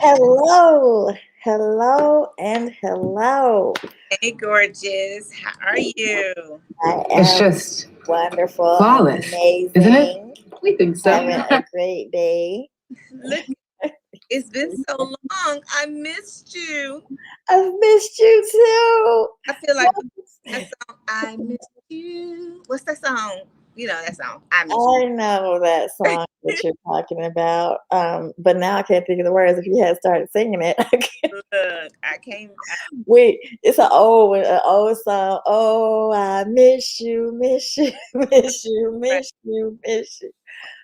Hello, hello, and hello. Hey, gorgeous. How are you? I It's am just wonderful, flawless, amazing, isn't it? We think so. having a great day. Look, it's been so long. I missed you. I've missed you too. I feel like that song, I missed you. What's that song? You know that song, I miss I know that song that you're talking about, but now I can't think of the words. If you had started singing it, you. Look, I came. it's an old song. Oh, I miss you, miss you, miss you, miss you, miss you.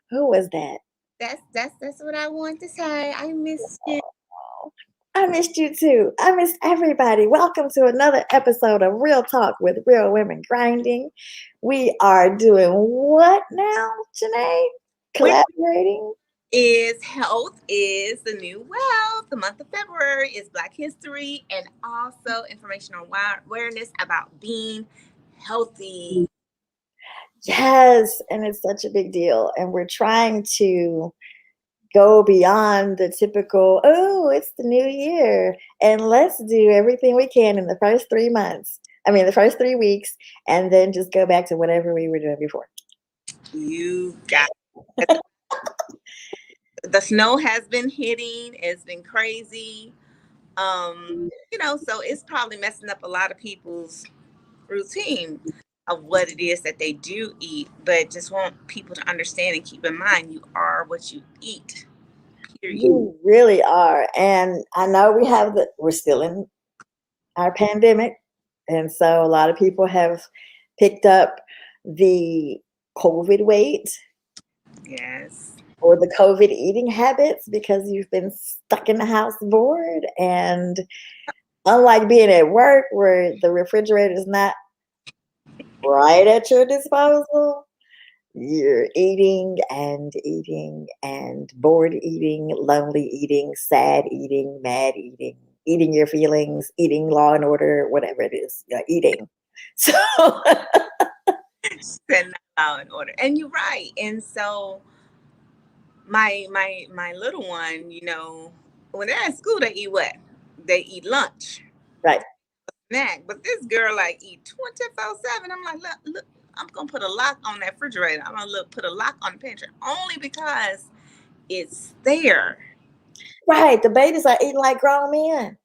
Who was that? That's what I want to say. I miss you. I missed you too. I missed everybody. Welcome to another episode of Real Talk with Real Women Grinding. We are doing what now, Janae? Where Collaborating? is health is the new wealth. The month of February is Black History and also information on awareness about being healthy. Yes, and it's such a big deal. And we're trying to go beyond the typical, oh, it's the new year. And let's do everything we can in the first 3 months. I mean, the first 3 weeks, and then just go back to whatever we were doing before. You got the snow has been hitting. It's been crazy. So it's probably messing up a lot of people's routine of what it is that they do eat, but just want people to understand and keep in mind you are what you eat. Period. You really are. And I know we're still in our pandemic. And so a lot of people have picked up the COVID weight Yes. or the COVID eating habits because you've been stuck in the house bored. And unlike being at work where the refrigerator is not right at your disposal, you're eating and bored eating, lonely eating, sad eating, mad eating, eating your feelings, eating Law and Order, whatever it is, eating. So Send out an order. And you're right. And so my little one, when they're at school, they eat what? They eat lunch. right. Snack. But this girl like eat 24/7. I'm like, look, I'm gonna put a lock on that refrigerator. I'm gonna put a lock on the pantry only because it's there. Right. The babies are eating like grown men.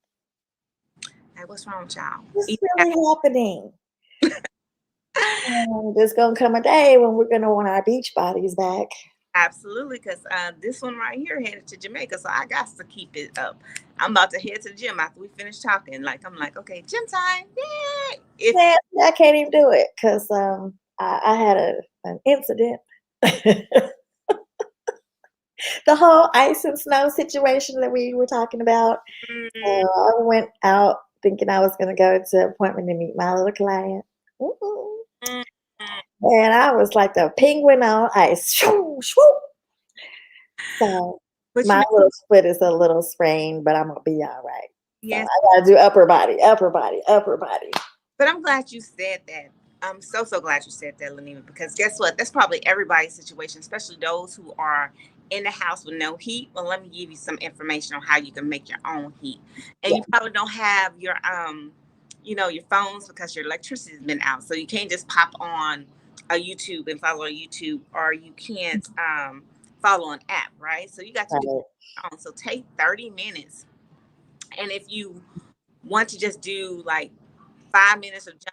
Like, what's wrong with y'all? What's really happening? And there's gonna come a day when we're gonna want our beach bodies back. Absolutely, because this one right here headed to Jamaica, so I got to keep it up. I'm about to head to the gym after we finish talking. Like I'm like, okay, gym time. Yay! Man, I can't even do it because I had an incident. The whole ice and snow situation that we were talking about. I went out thinking I was going to go to an appointment to meet my little client. And I was like the penguin on ice. Shoo, shoo. So But my little foot is a little sprained, but I'm going to be all right. yes, So I got to do upper body, upper body, upper body. but I'm glad you said that. I'm so glad you said that, Lenina, because guess what? That's probably everybody's situation, especially those who are in the house with no heat. Well, let me give you some information on how you can make your own heat. And you probably don't have your phones because your electricity has been out. So you can't just pop on a YouTube and follow a YouTube, or you can't follow an app, right? So you got to do it on. So take 30 minutes. And if you want to just do like 5 minutes of jumping,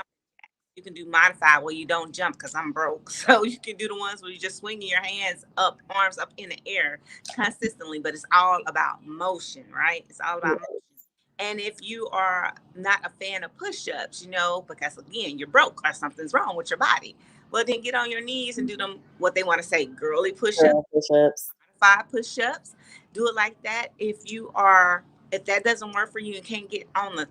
you can do modified where you don't jump because I'm broke. So you can do the ones where you just swinging your hands up, arms up in the air consistently, but it's all about motion, right? It's all about motion. And if you are not a fan of push-ups, because again, you're broke or something's wrong with your body, well, then get on your knees and do them, what they want to say, girly push-ups, 5 push-ups. Do it like that. If you are If that doesn't work for you and can't get on the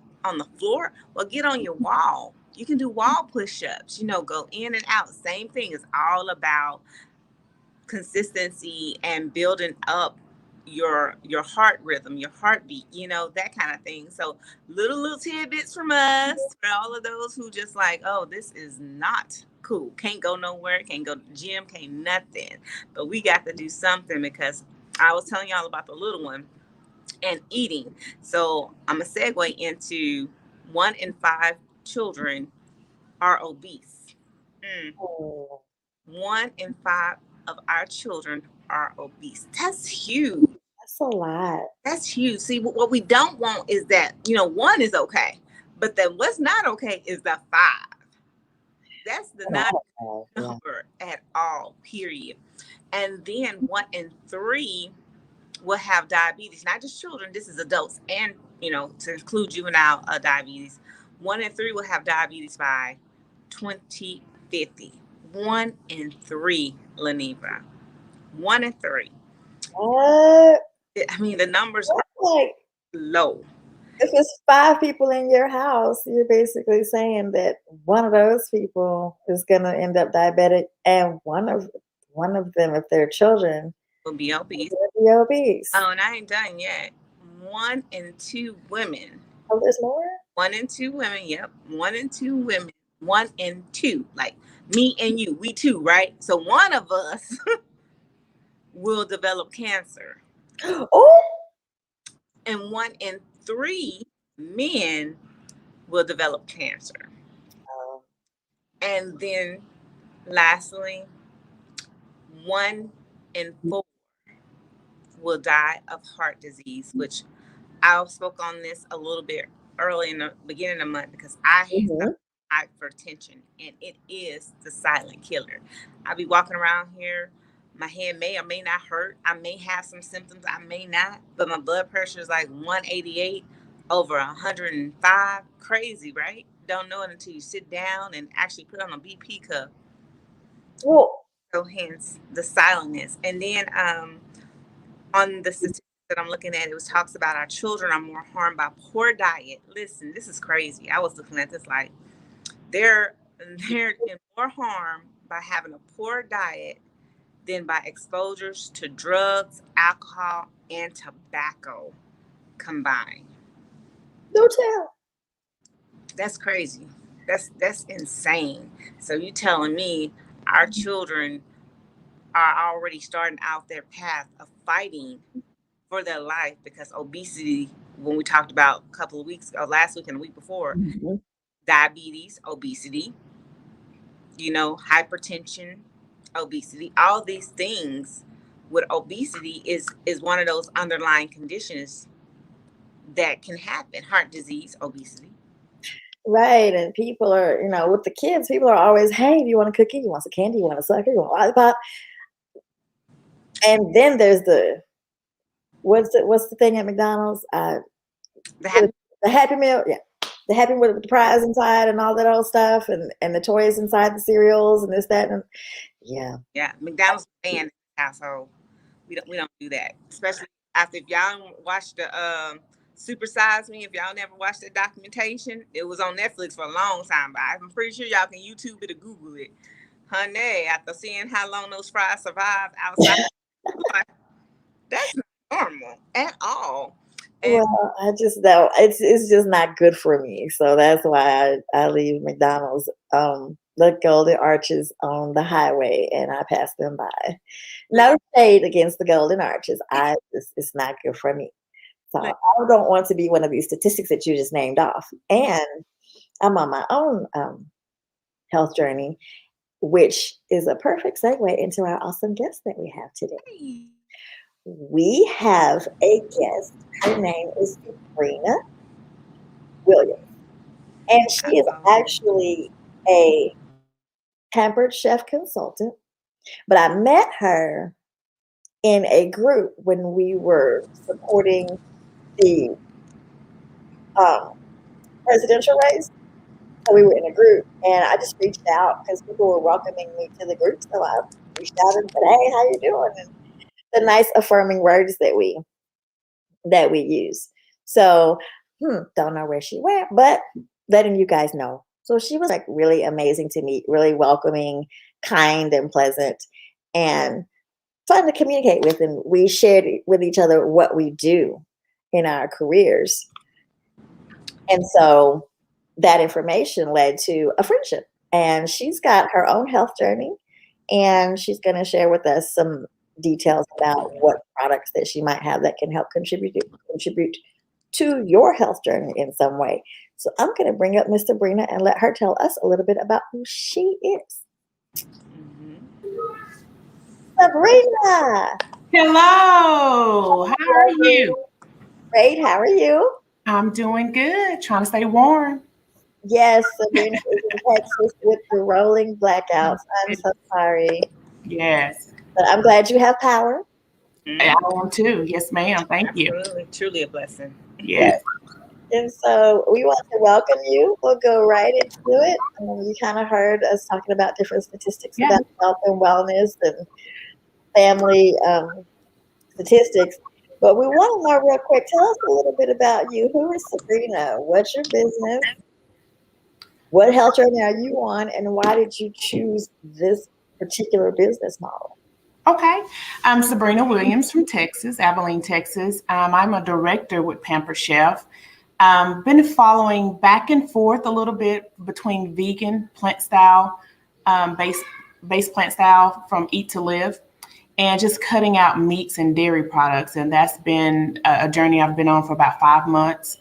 floor, well, get on your wall. You can do wall push-ups, go in and out. Same thing. It's all about consistency and building up your heart rhythm, your heartbeat, that kind of thing. So little tidbits from us for all of those who just like, oh, this is not cool. Can't go nowhere, can't go to the gym, can't nothing. But we got to do something because I was telling y'all about the little one and eating. So I'm gonna segue into 1 in 5 children are obese. Mm. Oh, 1 in 5 of our children are obese. That's huge. that's a lot. That's huge. See, what we don't want is that, one is okay, but then what's not okay is the 5. That's the not Yeah. number at all, period. And then 1 in 3 will have diabetes, not just children, this is adults and, to include juvenile diabetes. 1 in 3 will have diabetes by 2050. 1 in 3, Leneva. 1 in 3. What? I mean, the numbers are Like, low. if it's 5 people in your house, you're basically saying that one of those people is gonna end up diabetic, and one of them, if they're children, Will be obese. will be obese. Oh, and I ain't done yet. 1 in 2 women. Oh, there's more? 1 in 2 women. Yep. 1 in 2 women. 1 in 2. Like me and you, we two, right? So one of us will develop cancer. Oh, And 1 in 3 men will develop cancer. oh. And then lastly, 1 in 4 will die of heart disease, which I spoke on this a little bit early in the beginning of the month because I have hypertension and it is the silent killer. I be walking around here, my head may or may not hurt. I may have some symptoms, I may not, but my blood pressure is like 188 over 105. Crazy, right? Don't know it until you sit down and actually put on a BP cuff. Well, So hence the silentness. And then on the statistics that I'm looking at, it was talks about our children are more harmed by poor diet. Listen, this is crazy. I was looking at this like they're in more harm by having a poor diet than by exposures to drugs, alcohol, and tobacco combined. do tell. That's crazy. That's insane. So you telling me our children are already starting out their path of fighting for their life because obesity, when we talked about a couple of weeks ago, last week and the week before, diabetes, obesity, hypertension, obesity, all these things with obesity is one of those underlying conditions that can happen. Heart disease, obesity. Right, and people are, with the kids, people are always, "Hey, do you want a cookie? You want some candy? You want a sucker? You want a lollipop?" And then there's what's the thing at McDonald's? The The Happy Meal, yeah. The Happy Meal with the prize inside and all that old stuff and the toys inside the cereals and this, that, and yeah. Yeah, McDonald's banned household. We don't do that. Especially after if y'all watch the Super Size Me, if y'all never watched the documentation, it was on Netflix for a long time, but I'm pretty sure y'all can YouTube it or Google it. Honey, after seeing how long those fries survived outside, that's not normal at all. And Well, I just know it's just not good for me. So that's why I leave McDonald's, the Golden Arches on the highway and I pass them by. No shade against the Golden Arches. It's not good for me. So I don't want to be one of these statistics that you just named off. And I'm on my own health journey, which is a perfect segue into our awesome guest that we have today. We have a guest. Her name is Sabrina Williams. And she is actually a Pampered Chef consultant. But I met her in a group when we were supporting the presidential race. So we were in a group, and I just reached out because people were welcoming me to the group. So I reached out and said, "Hey, how you doing?" And the nice affirming words that we use. So, don't know where she went, but letting you guys know. So she was like really amazing to meet, really welcoming, kind, and pleasant, and fun to communicate with. And we shared with each other what we do in our careers. And so that information led to a friendship. And she's got her own health journey, and she's going to share with us some details about what products that she might have that can help contribute to your health journey in some way. So I'm going to bring up Miss Sabrina and let her tell us a little bit about who she is. Sabrina. Hello. How are you? Great. How are you? I'm doing good. Trying to stay warm. Yes, Sabrina is in Texas with the rolling blackouts. I'm so sorry. Yes. But I'm glad you have power. I am too. Yes, ma'am. Thank you. Absolutely, truly a blessing. Yes. And so we want to welcome you. We'll go right into it. You kind of heard us talking about different statistics about health and wellness and family statistics. But we want to know real quick, tell us a little bit about you. Who is Sabrina? What's your business? What health journey are you on? And why did you choose this particular business model? Okay. I'm Sabrina Williams from Texas, Abilene, Texas. I'm a director with Pampered Chef. Been following back and forth a little bit between vegan, plant style, base plant style from Eat to Live, and just cutting out meats and dairy products. And that's been a journey I've been on for about 5 months.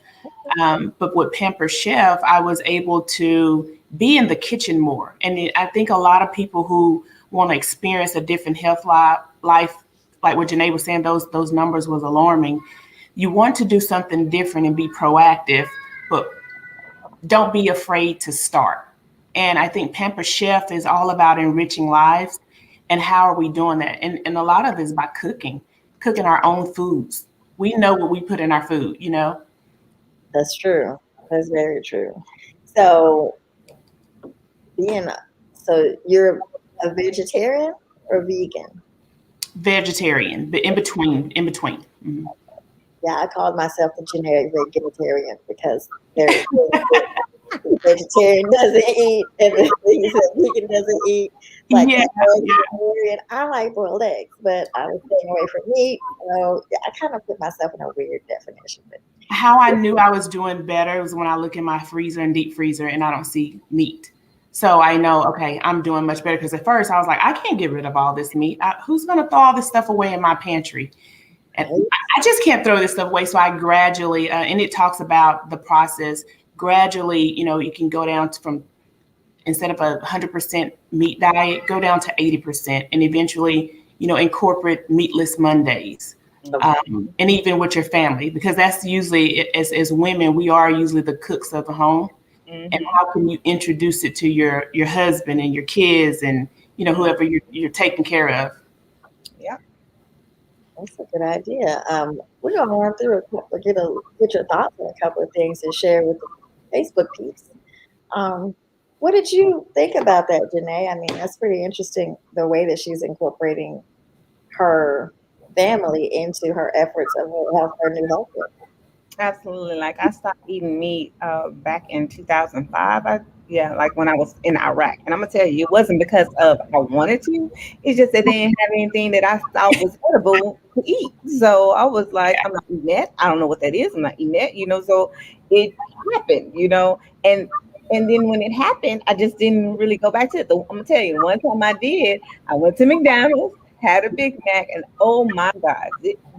But with Pampered Chef, I was able to be in the kitchen more. And I think a lot of people who want to experience a different health life, like what Janae was saying, those numbers was alarming. You want to do something different and be proactive, but don't be afraid to start. And I think Pampered Chef is all about enriching lives. And how are we doing that? And a lot of it is by cooking our own foods. We know what we put in our food, you know? That's true. That's very true. So you're a vegetarian or vegan? Vegetarian, but in between. Mm-hmm. Yeah, I called myself the generic vegetarian because vegetarian doesn't eat and the things that vegan doesn't eat. Like vegetarian, I like boiled eggs, but I was staying away from meat. So I kind of put myself in a weird definition. But how I knew I was doing better was when I look in my freezer and deep freezer and I don't see meat. So I know, okay, I'm doing much better, because at first I was like, I can't get rid of all this meat. Who's going to throw all this stuff away in my pantry? And I just can't throw this stuff away. So I gradually, and it talks about the process, gradually, you can go down from, instead of a 100% meat diet, go down to 80% and eventually, incorporate meatless Mondays. And even with your family, because that's usually, as women, we are usually the cooks of the home. Mm-hmm. And how can you introduce it to your husband and your kids and, whoever you're taking care of? Yeah. That's a good idea. We're going to run through get your thoughts on a couple of things and share with the Facebook piece. What did you think about that, Janae? I mean, that's pretty interesting, the way that she's incorporating her family into her efforts of her new health care. Absolutely. Like, I stopped eating meat back in 2005. Like when I was in Iraq. And I'm going to tell you, it wasn't because of I wanted to. It's just that they didn't have anything that I thought was edible to eat. So I was like, I'm not eating that. I don't know what that is. I'm not eating that, so it happened, and then when it happened, I just didn't really go back to it. I'm going to tell you, one time I did, I went to McDonald's, had a Big Mac, and oh my God,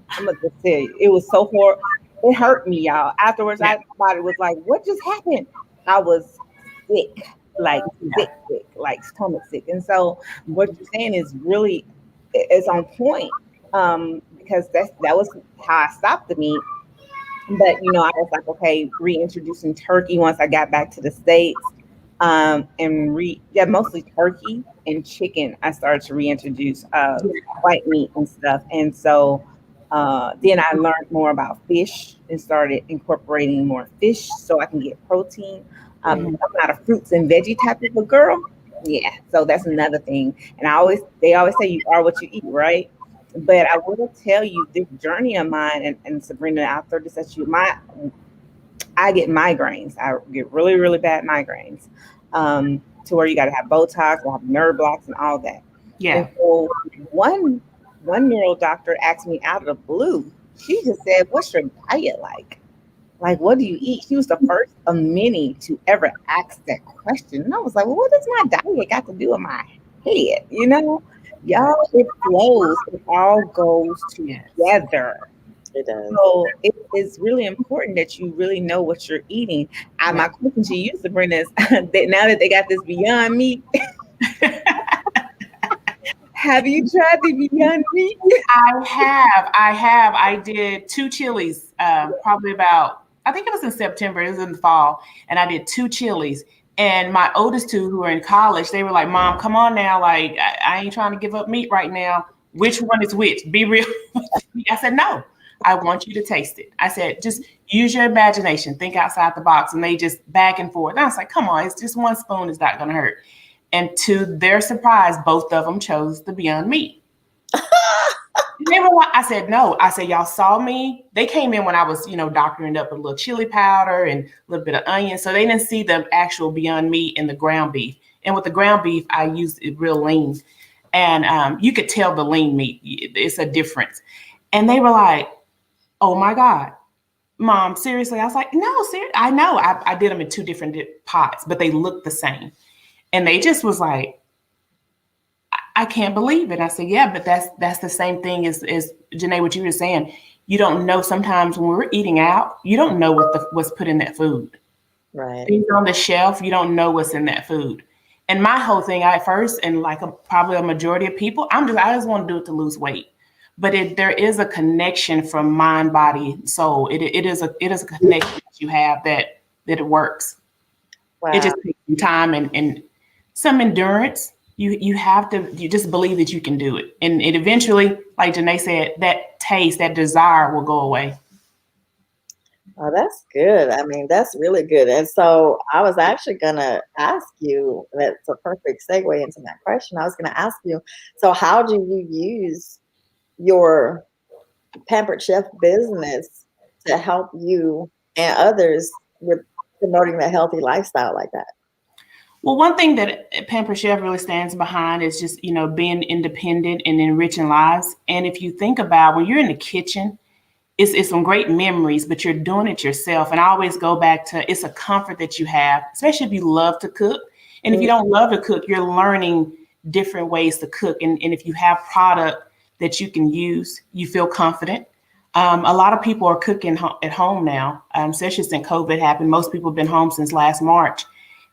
I'm going to just tell you, it was so horrible. It hurt me, y'all. Afterwards, I thought it was like, what just happened? I was sick, like stomach sick. And so what you're saying is really, it's on point, because that was how I stopped the meat. But, I was like, okay, reintroducing turkey once I got back to the States, and mostly turkey and chicken. I started to reintroduce white meat and stuff. And so then I learned more about fish and started incorporating more fish so I can get protein. I'm not a fruits and veggie type of a girl. Yeah, so that's another thing. And they always say you are what you eat, right? But I will tell you this journey of mine, and Sabrina, I'll throw this at you. I get migraines. I get really, really bad migraines, to where you got to have Botox, or have nerve blocks, and all that. Yeah. And so one neuro doctor asked me out of the blue. She just said, "What's your diet like? Like, what do you eat?" She was the first of many to ever ask that question, and I was like, "Well, what does my diet got to do with my head?" Y'all, it flows. It all goes Yes. together. It does. So it is really important that you really know what you're eating. My question to you, Sabrina, is that now that they got this Beyond Meat, have you tried the Beyond Meat? I have. I did 2 chilies, probably about, I think it was in September, it was in the fall, and I did 2 chilies. And my oldest 2 who were in college, they were like, "Mom, come on now. Like, I ain't trying to give up meat right now. Which one is which? Be real." I said, "No, I want you to taste it." I said, "Just use your imagination, think outside the box." And they just back and forth. And I was like, "Come on, it's just 1 spoon. It's not going to hurt." And to their surprise, both of them chose the Beyond Meat. They were like, I said, "No." I said, "Y'all saw me." They came in when I was, doctoring up a little chili powder and a little bit of onion. So they didn't see the actual Beyond Meat and the ground beef. And with the ground beef, I used it real lean. And you could tell the lean meat. It's a difference. And they were like, "Oh my God, Mom, seriously?" I was like, "No, seriously. I know. I did them in 2 different pots, but they looked the same." And they just was like, "I can't believe it." I said, "Yeah, but that's the same thing as Janae, what you were saying. You don't know sometimes when we're eating out, you don't know what's put in that food. Right. Things on the shelf, you don't know what's in that food." And my whole thing, I at first, and like probably a majority of people, I just want to do it to lose weight. But there is a connection from mind, body, soul. It is a connection that you have that it works. Wow. It just takes some time and some endurance. You have to, you just believe that you can do it. And it eventually, like Janae said, that taste, that desire will go away. Oh, that's good. I mean, that's really good. And so I was actually going to ask you, that's a perfect segue into that question. I was going to ask you, so how do you use your Pampered Chef business to help you and others with promoting the healthy lifestyle like that? Well, one thing that Pampered Chef really stands behind is just, being independent and enriching lives. And if you think about when you're in the kitchen, it's some great memories, but you're doing it yourself. And I always go back to, it's a comfort that you have, especially if you love to cook. And if you don't love to cook, you're learning different ways to cook. And if you have product that you can use, you feel confident. A lot of people are cooking at home now, especially since COVID happened. Most people have been home since last March.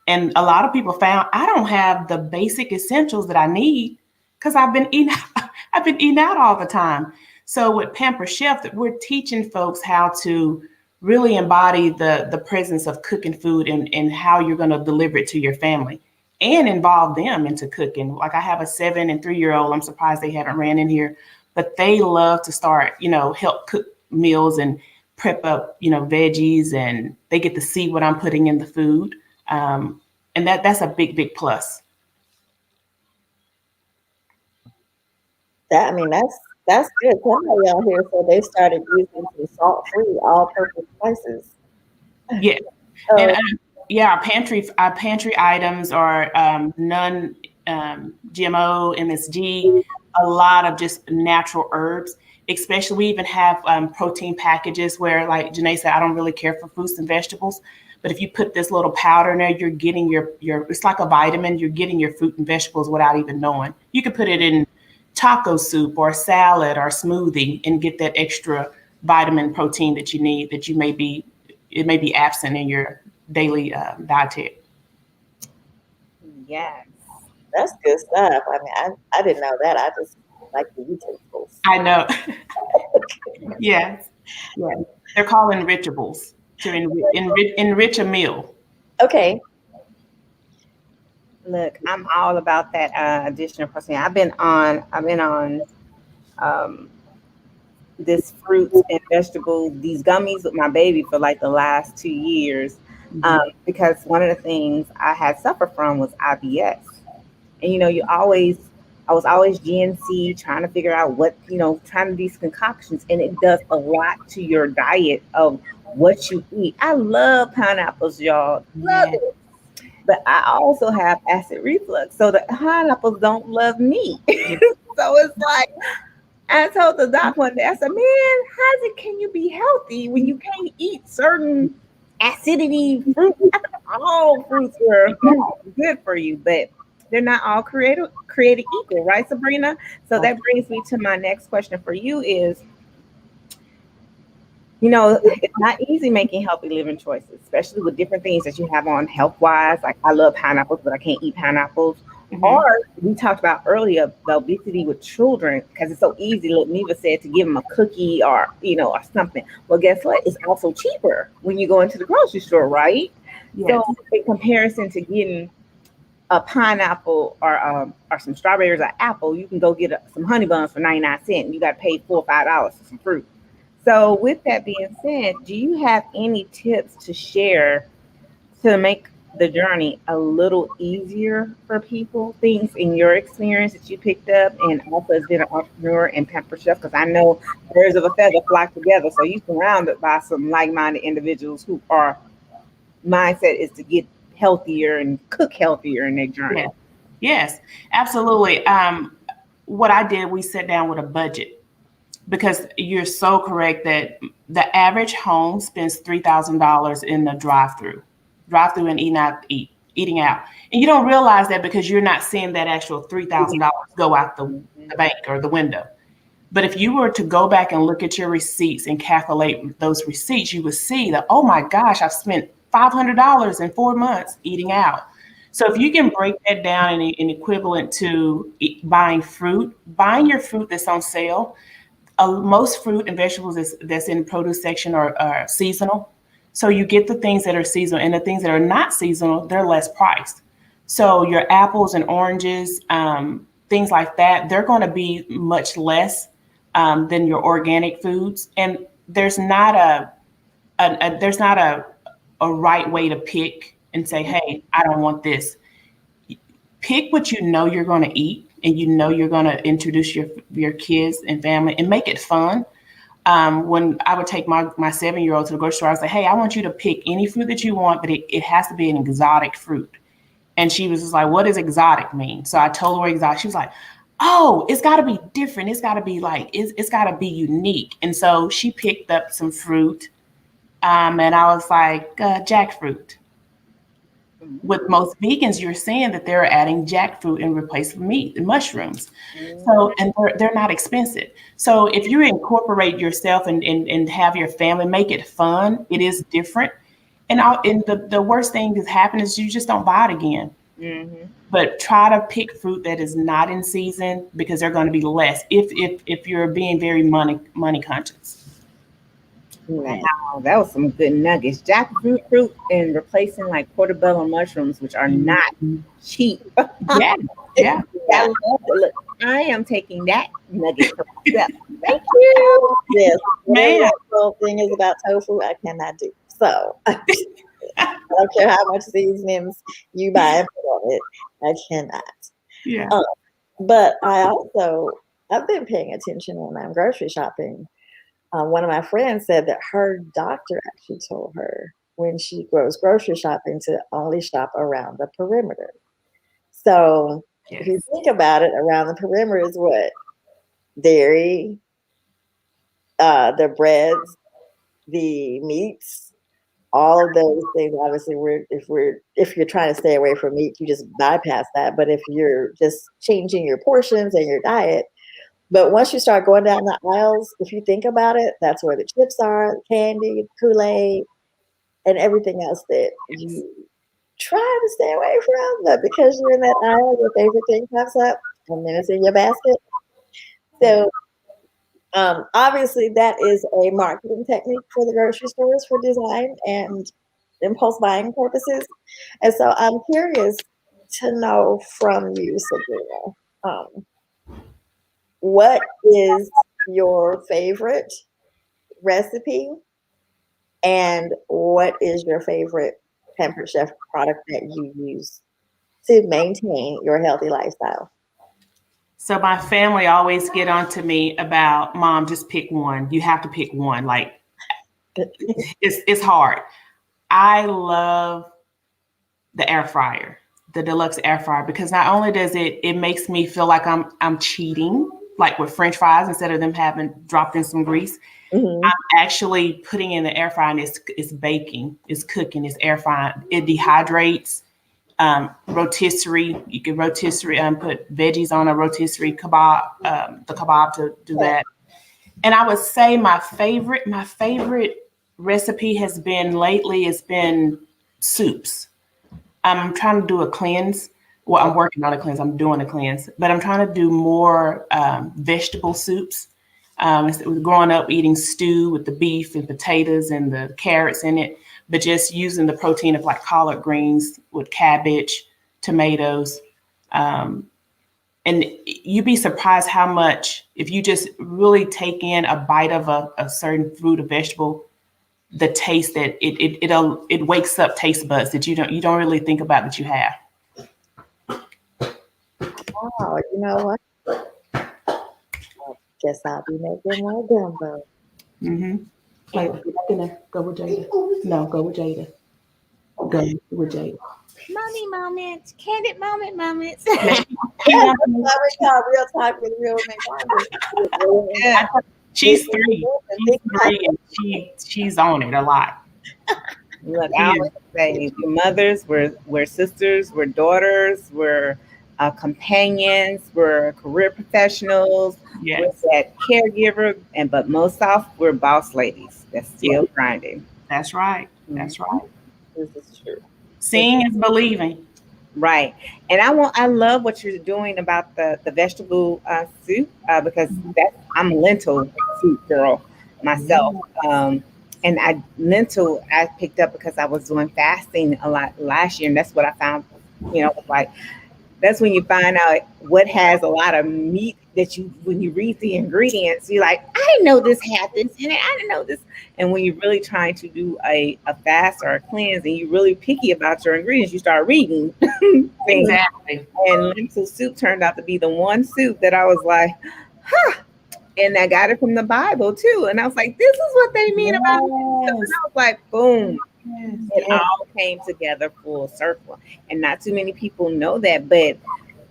And a lot of people found I don't have the basic essentials that I need because I've been eating out all the time. So with Pampered Chef, we're teaching folks how to really embody the presence of cooking food and how you're going to deliver it to your family and involve them into cooking. Like I have a 7 and 3-year-old. I'm surprised they haven't ran in here, but they love to start, help cook meals and prep up, veggies, and they get to see what I'm putting in the food. And that's a big, big plus. That's good. Somebody out here said they started using some salt-free all-purpose spices. Yeah. And our pantry items are none GMO, MSG, a lot of just natural herbs. Especially, we even have protein packages where, like Janae said, I don't really care for fruits and vegetables, but if you put this little powder in there, you're getting your it's like a vitamin. You're getting your fruit and vegetables without even knowing. You could put it in taco soup or salad or smoothie and get that extra vitamin protein that you need that it may be absent in your daily diet. Yes. That's good stuff. I mean, I didn't know that. I just like the utensils. I know. Yes. Yeah. They're called enrichables to enrich a meal. Okay. Look, I'm all about that additional protein. I've been on this fruits and vegetables, these gummies with my baby for like the last 2 years, because one of the things I had suffered from was IBS. And you always I was always GNC trying to figure out what, trying to these concoctions, and it does a lot to your diet of what you eat. I love pineapples, y'all. Love Yeah. it. But I also have acid reflux. So the pineapples don't love me. So it's like, I told the doc one day, I said, man, can you be healthy when you can't eat certain acidity fruit? All fruits are good for you, but they're not all created equal, right, Sabrina? So that brings me to my next question for you is, it's not easy making healthy living choices, especially with different things that you have on health wise. Like I love pineapples, but I can't eat pineapples. Mhm. Or we talked about earlier the obesity with children, because it's so easy, like Neva said, to give them a cookie or or something. Well, guess what? It's also cheaper when you go into the grocery store, right? Yes. So in comparison to getting a pineapple or some strawberries or apple, you can go get some honey buns for 99 cents. You got to pay $4 or $5 for some fruit. So, with that being said, do you have any tips to share to make the journey a little easier for people? Things in your experience that you picked up, and also as being an entrepreneur and pamper chef, because I know birds of a feather flock together. So, you're surrounded by some like minded individuals who are mindset is to get healthier and cook healthier in their journey. Yes. Yes, absolutely. What I did, we sat down with a budget, because you're so correct that the average home spends $3,000 in the drive-through and eating out. And you don't realize that because you're not seeing that actual $3,000 go out the bank or the window. But if you were to go back and look at your receipts and calculate those receipts, you would see that, oh my gosh, I've spent $500 in 4 months eating out. So if you can break that down in equivalent to buying your fruit that's on sale. Most fruit and vegetables that's in the produce section are seasonal. So you get the things that are seasonal, and the things that are not seasonal, they're less priced. So your apples and oranges, things like that, they're going to be much less than your organic foods. And there's not a right way to pick and say, hey, I don't want this. Pick what you know you're going to eat, and you're going to introduce your kids and family, and make it fun. When I would take my 7-year-old to the grocery store, I was like, hey, I want you to pick any fruit that you want, but it has to be an exotic fruit. And she was just like, what does exotic mean? So I told her exotic. She was like, oh, it's got to be different. It's got to be like, it's got to be unique. And so she picked up some fruit, and I was like, jackfruit. With most vegans, you're seeing that they're adding jackfruit in replace of meat and mushrooms. So, and they're not expensive. So if you incorporate yourself and have your family, make it fun, it is different. And the worst thing that's happened is you just don't buy it again. Mm-hmm. But try to pick fruit that is not in season, because they're going to be less if you're being very money conscious. Wow, that was some good nuggets. Jackfruit fruit and replacing like portobello mushrooms, which are not cheap. Yeah, yeah. I love it. Look, I am taking that nugget for myself. Thank you. Yes, Man. the whole thing is about tofu, I cannot do. So I don't care how much seasonings you buy and put on it, I cannot. Yeah. But I've been paying attention when I'm grocery shopping. One of my friends said that her doctor actually told her when she goes grocery shopping to only shop around the perimeter. So if you think about it, around the perimeter is what? Dairy, the breads, the meats, all of those things. Obviously, if you're trying to stay away from meat, you just bypass that. But if you're just changing your portions and your diet, but once you start going down the aisles, if you think about it, that's where the chips are, the candy, Kool-Aid, and everything else that you try to stay away from. But because you're in that aisle, your favorite thing pops up, and then it's in your basket. So obviously, that is a marketing technique for the grocery stores for design and impulse buying purposes. And so I'm curious to know from you, Sabrina, what is your favorite recipe, and what is your favorite Pampered Chef product that you use to maintain your healthy lifestyle? So my family always get on to me about, Mom, just pick one. You have to pick one. Like it's hard. I love the air fryer, the deluxe air fryer, because not only does it makes me feel like I'm cheating, like with French fries, instead of them having dropped in some grease. Mhm. I'm actually putting in the air fryer and it's baking, it's cooking, it's air frying. It dehydrates. Rotisserie, you can rotisserie put veggies on a rotisserie kebab, the kebab to do that. And I would say my favorite recipe has been lately, it's been soups. I'm trying to do a cleanse. Well, I'm working on a cleanse. I'm doing a cleanse, but I'm trying to do more vegetable soups. Growing up eating stew with the beef and potatoes and the carrots in it, but just using the protein of like collard greens with cabbage, tomatoes. And you'd be surprised how much, if you just really take in a bite of a certain fruit or vegetable, the taste that it wakes up taste buds that you don't really think about that you have. Wow, you know what? I guess I'll be making more gumbo. Mm-hmm. Like, go with Jada. No, go with Jada. Go with Jada. Mommy moments, candid moments. That's why we call real talk with real McDonald's. Yeah. She's 3. She's 3 and she's on it a lot. Look, I always say we're mothers, we're sisters, we're daughters, we're companions, we're career professionals, Yes. we're that caregiver, but most off, we're boss ladies that's still grinding. That's right. That's right. This is true. Seeing is believing. Right. And I love what you're doing about the vegetable soup because I'm a lentil soup girl myself. And lentil I picked up because I was doing fasting a lot last year, and that's what I found, was like, that's when you find out what has a lot of meat that when you read the ingredients, you're like, I didn't know this had this in it. I didn't know this. And when you're really trying to do a fast or a cleanse and you're really picky about your ingredients, you start reading things. Exactly. And lentil soup turned out to be the one soup that I was like, huh. And I got it from the Bible too. And I was like, this is what they mean about it. And I was like, boom. It all came together full circle. And not too many people know that, but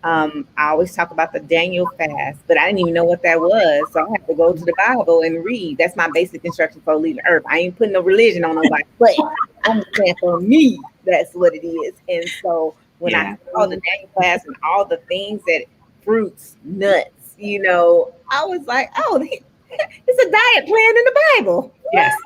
I always talk about the Daniel fast, but I didn't even know what that was. So I have to go to the Bible and read. That's my basic instruction for leaving earth. I ain't putting no religion on nobody, but I'm saying for me, that's what it is. And so when I saw the Daniel fast and all the things that fruits, nuts, I was like, oh, it's a diet plan in the Bible. Yes.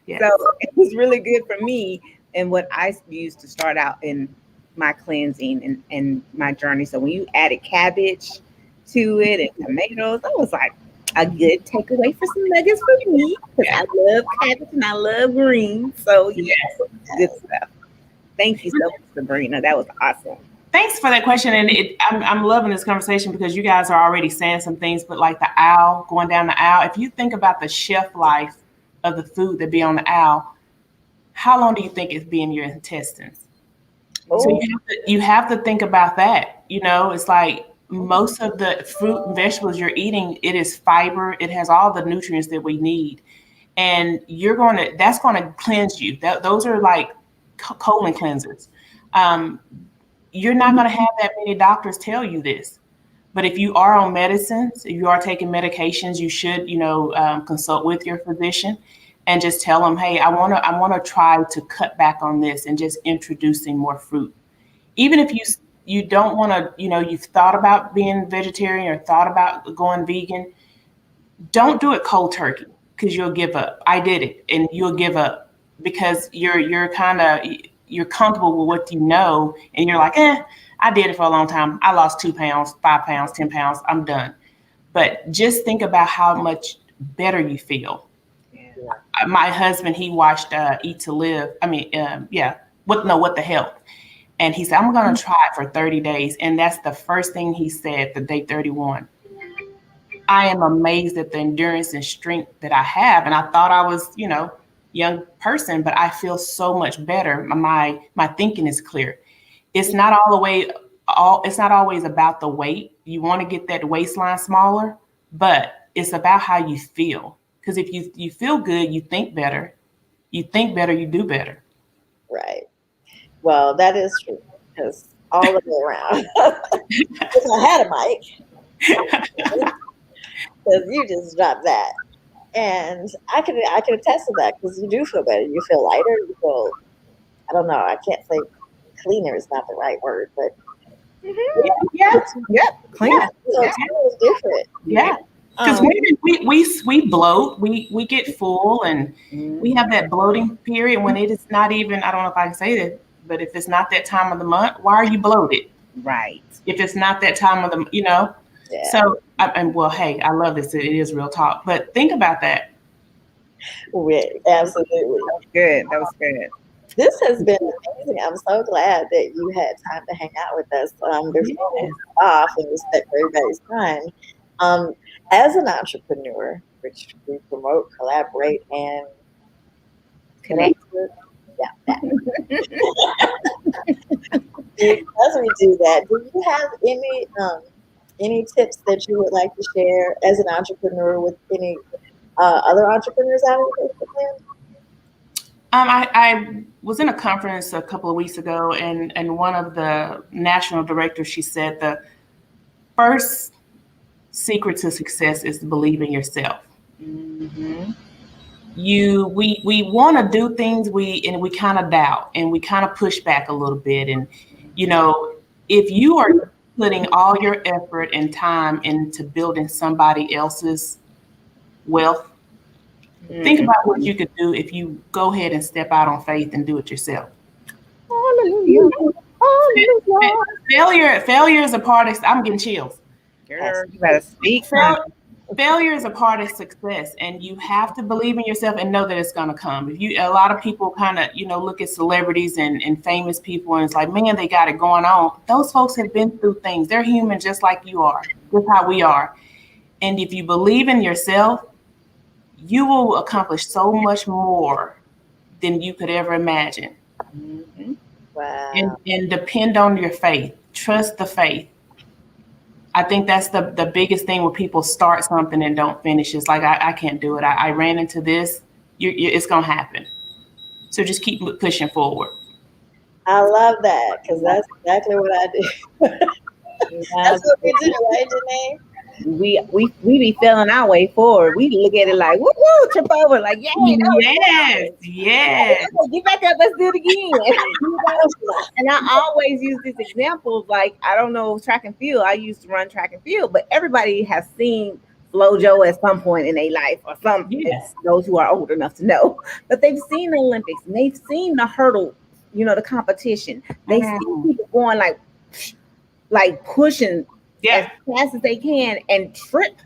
Yes. So it was really good for me and what I used to start out in my cleansing and my journey. So when you added cabbage to it and tomatoes, that was like a good takeaway for some nuggets for me because I love cabbage and I love greens. So yes, good stuff. Thank you so much, Sabrina. That was awesome. Thanks for that question. And I'm loving this conversation because you guys are already saying some things, but like the aisle, going down the aisle, if you think about the shelf life of the food that be on the aisle, how long do you think it's be in your intestines? So you have to think about that. It's like most of the fruit and vegetables you're eating, it is fiber. It has all the nutrients that we need. And that's going to cleanse you. Those are like colon cleansers. You're not going to have that many doctors tell you this. But if you are on medicines, if you are taking medications, you should, consult with your physician and just tell them, hey, I want to try to cut back on this and just introducing more fruit. Even if you don't want to, you've thought about being vegetarian or thought about going vegan, don't do it cold turkey because you'll give up. I did it and you'll give up because you're comfortable with what you know and you're like, I did it for a long time. I lost 2 pounds, 5 pounds, 10 pounds. I'm done. But just think about how much better you feel. Yeah. My husband, he watched Eat to Live. What the Health. And he said, I'm going to try it for 30 days. And that's the first thing he said for day 31. I am amazed at the endurance and strength that I have. And I thought I was, young person, but I feel so much better. My thinking is clear. It's not always about the weight. You want to get that waistline smaller, but it's about how you feel. Because if you feel good, you think better. You think better, you do better. Right. Well, that is true because all the way around. If I had a mic, because you just dropped that, and I can attest to that because you do feel better. You feel lighter. You feel, I don't know. I can't say cleaner is not the right word, but Clean. so it's different. Yeah. Because we bloat, we get full, and we have that bloating period when it is not even, I don't know if I can say that, but if it's not that time of the month, why are you bloated? Right. If it's not that time of the, Yeah. So, and well, hey, I love this. It is real talk, but think about that. Absolutely. Good. That was good. This has been amazing. I'm so glad that you had time to hang out with us before we off and respect everybody's time. As an entrepreneur, which we promote, collaborate, and connect with, as we do that, do you have any tips that you would like to share as an entrepreneur with any other entrepreneurs out in the land? I was in a conference a couple of weeks ago, and one of the national directors, she said the first secret to success is to believe in yourself. Mm-hmm. We want to do things, we kind of doubt, and we kind of push back a little bit. And if you are putting all your effort and time into building somebody else's wealth, think about what you could do if you go ahead and step out on faith and do it yourself. Hallelujah. Hallelujah. Failure is a part of, I'm getting chills. Girl, you better speak. Failure is a part of success, and you have to believe in yourself and know that it's going to come. A lot of people kind of, look at celebrities and famous people, and it's like, man, they got it going on. Those folks have been through things. They're human just like you are, just how we are. And if you believe in yourself, you will accomplish so much more than you could ever imagine. Mm-hmm. Wow. And depend on your faith. Trust the faith. I think that's the biggest thing when people start something and don't finish. It's like, I can't do it. I ran into this. It's going to happen. So just keep pushing forward. I love that because that's exactly what I do. That's what we do, right, Janae? We be feeling our way forward. We look at it like, woo, trip over, like, yay, yes. Get back up, let's do it again. And I always use this example of, like, I don't know, track and field. I used to run track and field, but everybody has seen FloJo at some point in their life, or some those who are old enough to know. But they've seen the Olympics, and they've seen the hurdle, the competition. They see people going like pushing as fast as they can and trip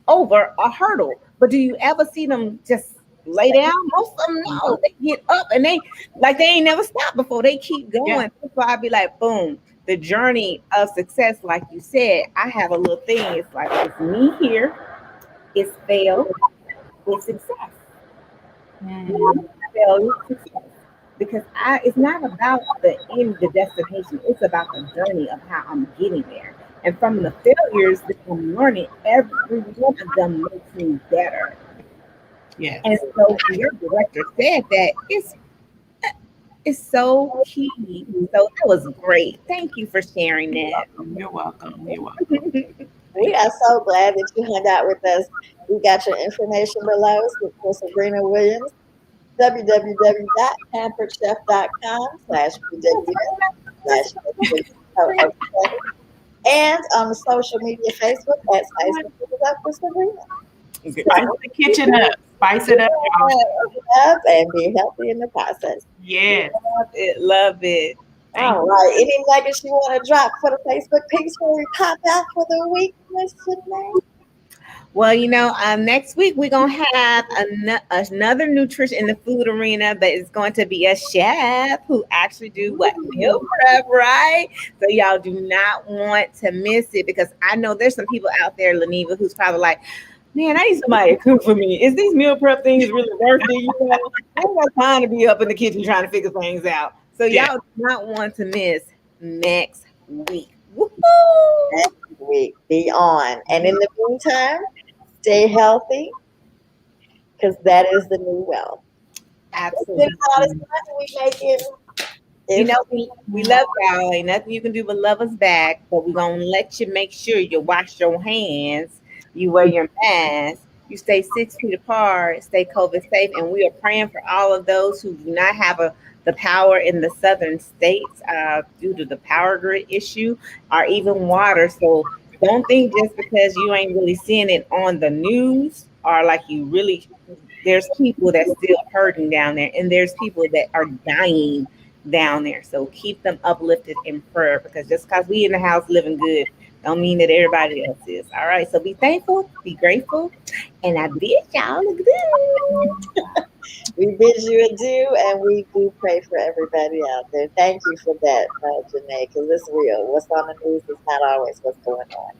over a hurdle. But do you ever see them just lay down? Most of them, no. They get up and they ain't never stopped before. They keep going. Yeah. So I'd be like, boom, the journey of success, like you said, I have a little thing. It's like, it's me here, it's fail, it's success. Failure, success. Because it's not about the end, the destination. It's about the journey of how I'm getting there. And from the failures that I'm learning, every one of them makes me better. Yeah. And so your director said that it's so key. So that was great. Thank you for sharing that. You're welcome. We are so glad that you hung out with us. We got your information below for Sabrina Williams. www.pamperedchef.com/BWF/. And on the social media, Facebook at Spice It Up with Sabrina. Spice the kitchen up. Spice it up. And be healthy in the process. Yes. Love it. All right. Any nuggets you want to drop for the Facebook page before we pop out for the week, Miss Janae? Well, next week we're going to have another nutrition in the food arena, but it's going to be a chef who actually do meal prep, right? So y'all do not want to miss it, because I know there's some people out there, Leneva, who's probably like, man, I need somebody to cook for me. Is these meal prep things really worth it? I don't got time to be up in the kitchen trying to figure things out. So y'all do not want to miss next week. Woo-hoo! week. Be on. And in the meantime, stay healthy because that is the new wealth. It's been Absolutely. about as much as we make it. You know, we love y'all. Ain't nothing you can do but love us back. But we're gonna let you make sure you wash your hands, you wear your mask, you stay 6 feet apart, stay COVID safe, and we are praying for all of those who do not have the power in the southern states due to the power grid issue or even water. So don't think just because you ain't really seeing it on the news or like you really, there's people that's still hurting down there, and there's people that are dying down there. So keep them uplifted in prayer because just because we in the house living good don't mean that everybody else is. All right. So be thankful, be grateful, and I bid y'all good. We bid you adieu, and we do pray for everybody out there. Thank you for that, Janae, because it's real. What's on the news is not always what's going on.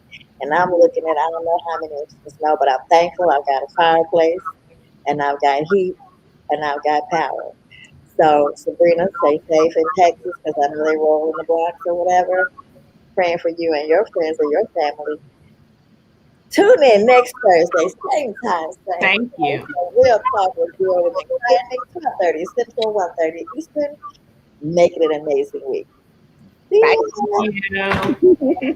And I'm looking at, I don't know how many inches of snow, but I'm thankful I've got a fireplace, and I've got heat, and I've got power. So, Sabrina, stay safe in Texas because I know they roll in the blocks or whatever. Praying for you and your friends and your family. Tune in next Thursday, same time, same Thank place. you. We'll talk with you and expanding 12:30 Central, 1:30 Eastern. Make it an amazing week. See Bye. you. Thank you.